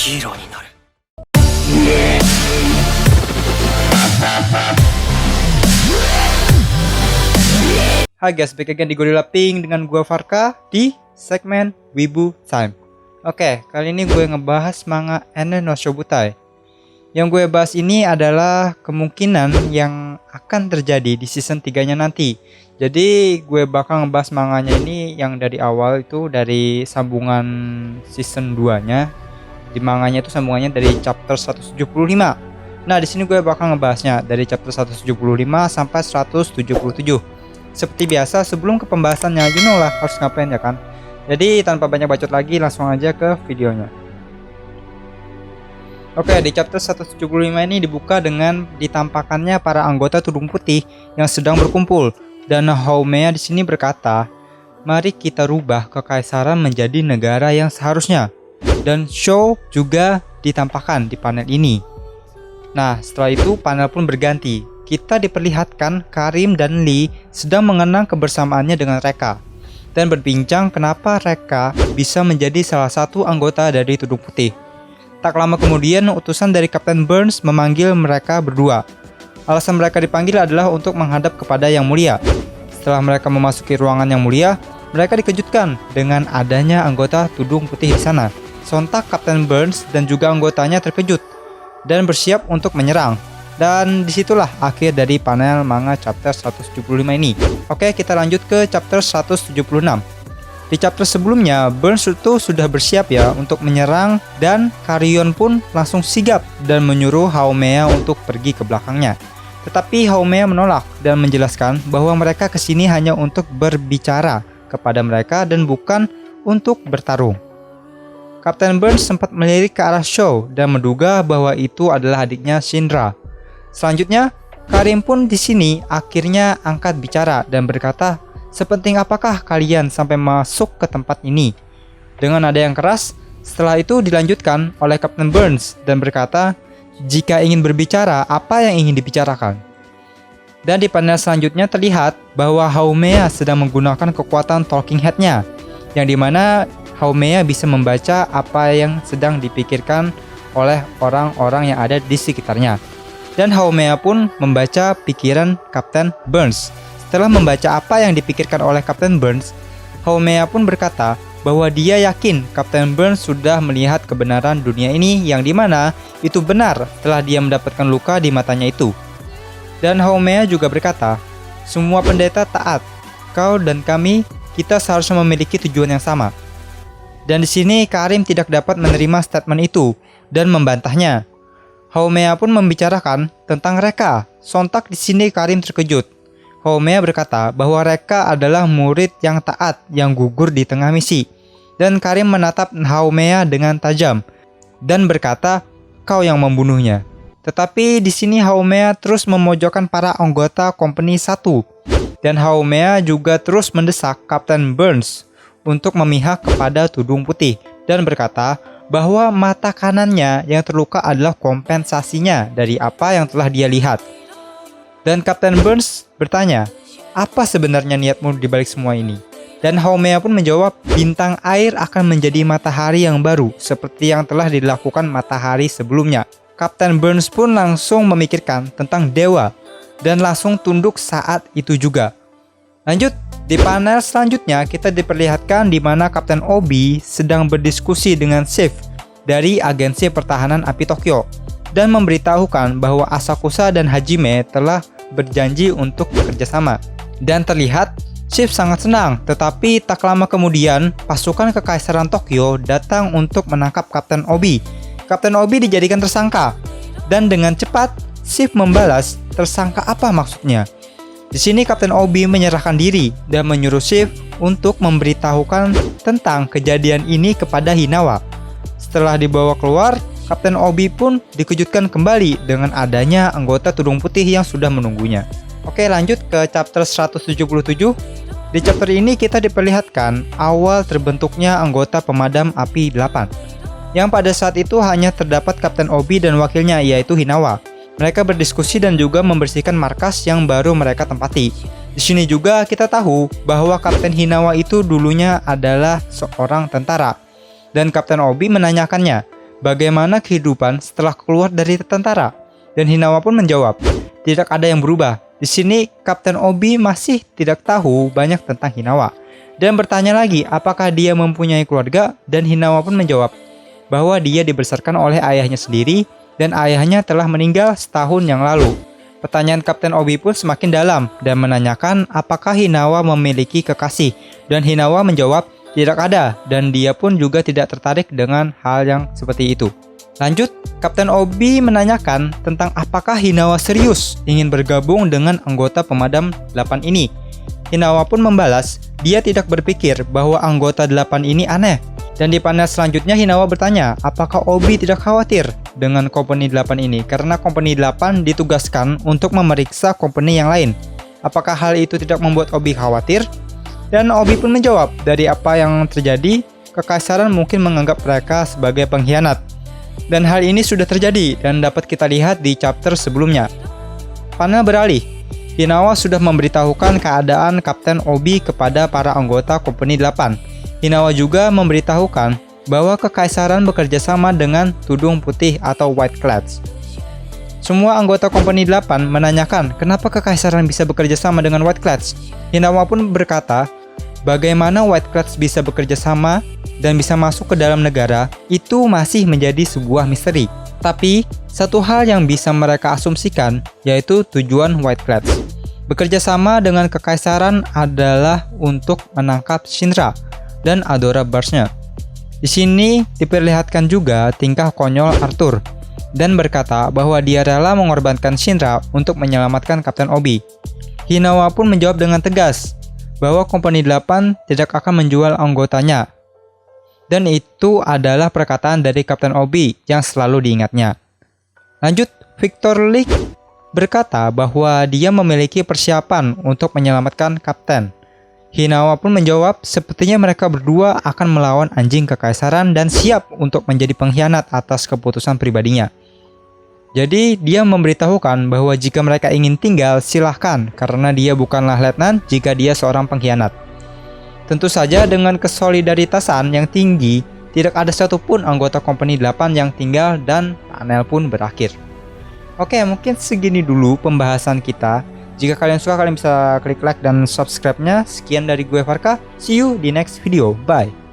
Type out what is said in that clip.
ヒーローになる。 Hai guys, back again di Gorilla Pink dengan gua Farka di segmen Wibu Time. Oke, kali ini gue ngebahas manga Enen no Shobutai. Yang gue bahas ini adalah kemungkinan yang akan terjadi di season 3-nya nanti. Jadi gue bakal ngebahas manganya ini yang dari awal itu dari sambungan season 2-nya. Di manganya itu sambungannya dari chapter 175. Nah, di sini gue bakal ngebahasnya dari chapter 175 sampai 177. Seperti biasa, sebelum ke pembahasannya, you know lah harus ngapain ya kan. Jadi tanpa banyak bacot lagi, langsung aja ke videonya. Oke, di chapter 175 ini dibuka dengan ditampakkannya para anggota Tudung Putih yang sedang berkumpul. Dan Haumea di sini berkata, "Mari kita rubah kekaisaran menjadi negara yang seharusnya." Dan show juga ditampakkan di panel ini. Nah, setelah itu panel pun berganti. Kita diperlihatkan Karim dan Lee sedang mengenang kebersamaannya dengan Rekka dan berbincang kenapa Rekka bisa menjadi salah satu anggota dari Tudung Putih. Tak lama kemudian, utusan dari Kapten Burns memanggil mereka berdua. Alasan mereka dipanggil adalah untuk menghadap kepada Yang Mulia. Setelah mereka memasuki ruangan Yang Mulia, mereka dikejutkan dengan adanya anggota Tudung Putih di sana. Sontak Kapten Burns dan juga anggotanya terkejut dan bersiap untuk menyerang. Dan disitulah akhir dari panel manga chapter 175 ini. Oke, kita lanjut ke chapter 176. Di chapter sebelumnya, Burns itu sudah bersiap ya untuk menyerang dan Carrion pun langsung sigap dan menyuruh Haumea untuk pergi ke belakangnya. Tetapi Haumea menolak dan menjelaskan bahwa mereka kesini hanya untuk berbicara kepada mereka dan bukan untuk bertarung. Kapten Burns sempat melirik ke arah Shaw dan menduga bahwa itu adalah adiknya Shinra. Selanjutnya, Karim pun di sini akhirnya angkat bicara dan berkata, "Sepenting apakah kalian sampai masuk ke tempat ini?" Dengan nada yang keras, setelah itu dilanjutkan oleh Kapten Burns dan berkata, "Jika ingin berbicara, apa yang ingin dibicarakan?" Dan di panel selanjutnya terlihat bahwa Haumea sedang menggunakan kekuatan Talking Head-nya, yang dimana Haumea bisa membaca apa yang sedang dipikirkan oleh orang-orang yang ada di sekitarnya. Dan Haumea pun membaca pikiran Kapten Burns. Setelah membaca apa yang dipikirkan oleh Kapten Burns, Haumea pun berkata bahwa dia yakin Kapten Burns sudah melihat kebenaran dunia ini yang dimana itu benar setelah dia mendapatkan luka di matanya itu. Dan Haumea juga berkata, "Semua pendeta taat. Kau dan kami, kita seharusnya memiliki tujuan yang sama." Dan di sini Karim tidak dapat menerima statement itu dan membantahnya. Haumea pun membicarakan tentang Rekka. Sontak di sini Karim terkejut. Haumea berkata bahwa Rekka adalah murid yang taat yang gugur di tengah misi. Dan Karim menatap Haumea dengan tajam dan berkata, "Kau yang membunuhnya." Tetapi di sini Haumea terus memojokkan para anggota Company 1. Dan Haumea juga terus mendesak Kapten Burns untuk memihak kepada Tudung Putih dan berkata bahwa mata kanannya yang terluka adalah kompensasinya dari apa yang telah dia lihat. Dan Kapten Burns bertanya, "Apa sebenarnya niatmu di balik semua ini?" Dan Haumea pun menjawab, "Bintang air akan menjadi matahari yang baru seperti yang telah dilakukan matahari sebelumnya." Kapten Burns pun langsung memikirkan tentang dewa dan langsung tunduk saat itu juga. Lanjut, di panel selanjutnya kita diperlihatkan di mana Kapten Obi sedang berdiskusi dengan Chief dari Agensi Pertahanan Api Tokyo dan memberitahukan bahwa Asakusa dan Hajime telah berjanji untuk bekerja sama. Dan terlihat Chief sangat senang, tetapi tak lama kemudian pasukan Kekaisaran Tokyo datang untuk menangkap Kapten Obi. Kapten Obi dijadikan tersangka dan dengan cepat Chief membalas, "Tersangka apa maksudnya?" Di sini Kapten Obi menyerahkan diri dan menyuruh Chief untuk memberitahukan tentang kejadian ini kepada Hinawa. Setelah dibawa keluar, Kapten Obi pun dikejutkan kembali dengan adanya anggota Tudung Putih yang sudah menunggunya. Oke, lanjut ke chapter 177. Di chapter ini kita diperlihatkan awal terbentuknya anggota pemadam api 8. Yang pada saat itu hanya terdapat Kapten Obi dan wakilnya yaitu Hinawa. Mereka berdiskusi dan juga membersihkan markas yang baru mereka tempati. Di sini juga kita tahu bahwa Kapten Hinawa itu dulunya adalah seorang tentara. Dan Kapten Obi menanyakannya bagaimana kehidupan setelah keluar dari tentara. Dan Hinawa pun menjawab, tidak ada yang berubah. Di sini Kapten Obi masih tidak tahu banyak tentang Hinawa. Dan bertanya lagi apakah dia mempunyai keluarga, dan Hinawa pun menjawab bahwa dia dibesarkan oleh ayahnya sendiri dan ayahnya telah meninggal setahun yang lalu. Pertanyaan Kapten Obi pun semakin dalam dan menanyakan apakah Hinawa memiliki kekasih, dan Hinawa menjawab tidak ada, dan dia pun juga tidak tertarik dengan hal yang seperti itu. Lanjut, Kapten Obi menanyakan tentang apakah Hinawa serius ingin bergabung dengan anggota pemadam 8 ini. Hinawa pun membalas, dia tidak berpikir bahwa anggota 8 ini aneh. Dan di panel selanjutnya Hinawa bertanya, apakah Obi tidak khawatir dengan Company 8 ini karena Company 8 ditugaskan untuk memeriksa company yang lain. Apakah hal itu tidak membuat Obi khawatir? Dan Obi pun menjawab, dari apa yang terjadi, Kekaisaran mungkin menganggap mereka sebagai pengkhianat. Dan hal ini sudah terjadi dan dapat kita lihat di chapter sebelumnya. Panel beralih. Hinawa sudah memberitahukan keadaan Kapten Obi kepada para anggota Company 8. Hinawa juga memberitahukan bahwa Kekaisaran bekerja sama dengan Tudung Putih atau White Clads. Semua anggota Company 8 menanyakan kenapa Kekaisaran bisa bekerja sama dengan White Clads. Hinawa pun berkata, bagaimana White Clads bisa bekerja sama dan bisa masuk ke dalam negara, itu masih menjadi sebuah misteri. Tapi, satu hal yang bisa mereka asumsikan, yaitu tujuan White Clads. Bekerja sama dengan Kekaisaran adalah untuk menangkap Shinra dan Adora Burst-nya. Di sini diperlihatkan juga tingkah konyol Arthur, dan berkata bahwa dia rela mengorbankan Shinra untuk menyelamatkan Kapten Obi. Hinawa pun menjawab dengan tegas, bahwa Company 8 tidak akan menjual anggotanya. Dan itu adalah perkataan dari Kapten Obi yang selalu diingatnya. Lanjut, Victor Lee berkata bahwa dia memiliki persiapan untuk menyelamatkan Kapten. Hinawa pun menjawab sepertinya mereka berdua akan melawan anjing Kekaisaran dan siap untuk menjadi pengkhianat atas keputusan pribadinya. Jadi dia memberitahukan bahwa jika mereka ingin tinggal silahkan karena dia bukanlah letnan jika dia seorang pengkhianat. Tentu saja dengan kesolidaritasan yang tinggi, tidak ada satupun anggota Company 8 yang tinggal dan panel pun berakhir. Oke, mungkin segini dulu pembahasan kita. Jika kalian suka, kalian bisa klik like dan subscribe-nya. Sekian dari gue Farka, see you di next video, bye.